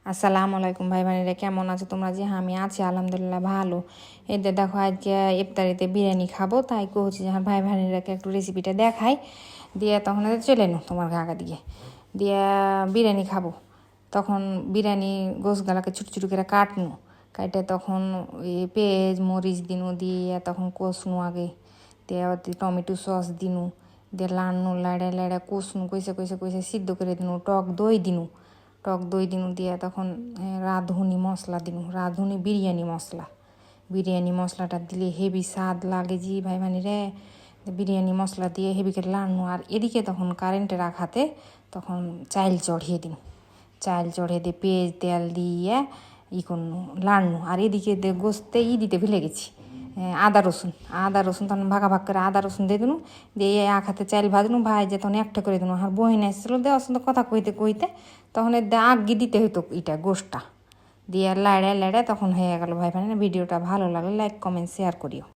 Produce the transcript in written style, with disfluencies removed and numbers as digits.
আসসালামু আলাইকুম ভাই বোনেরা, কেমন আছো তোমরা? যে আমি আছি আলহামদুলিল্লাহ ভালো। এতে দেখো আজকে ইফতারিতে বিরিয়ানি খাবো, তাই কহছি যে ভাই বোনেরাকে একটু রেসিপিটা দেখাই। দিয়ে তখন চলে নো তোমার ঘাগা দিয়ে দিয়ে বিরিয়ানি খাবো। তখন বিরিয়ানি গোসগালাকে ছোটো ছোটো করে কাটনো, কাটে তখন ওই পেঁয়াজ মরিচ দিনু দিয়ে তখন কষনু আগে দিয়ে টমেটো সস দিনু দিয়ে লাড়নু লাড়ে লাড়ে কষনু কইসে কইসে কইসে সিদ্ধ করে দিনু। টক দই দিনু, টক দই দিনু দিয়ে তখন রাঁধুনি মশলা দিনু, রাঁধুনি বিরিয়ানি মশলাটা দিলে হেভি স্বাদ লাগে জি ভাই মানে রে। বিরিয়ানি মশলা দিয়ে হেভি করে লাড়নু। আর এদিকে তখন কারেন্টে রাখাতে তখন চাইল চড়িয়ে দিন, চাইল চড়িয়ে দিয়ে পেঁয়াজ তেল দিয়ে করনু লাড়নু। আর এদিকে গোস্তে দিতে ভুলে গেছি আদা রসুন তখন ভাগ করে আদা রসুন দিয়ে দিনু। দিয়ে এক হাতে চাইল ভাজনু, ভাই যে তখন একটা করে দিনু। আর বহিন আসছিল দেওয়ার সঙ্গে কথা কইতে কইতে তখন আগে দিতে হইতো এটা গোষ্ঠটা দিয়ে লাড়ে লাড়ে তখন হয়ে গেল ভাই। ভিডিওটা ভালো লাগলে লাইক কমেন্ট শেয়ার করিও।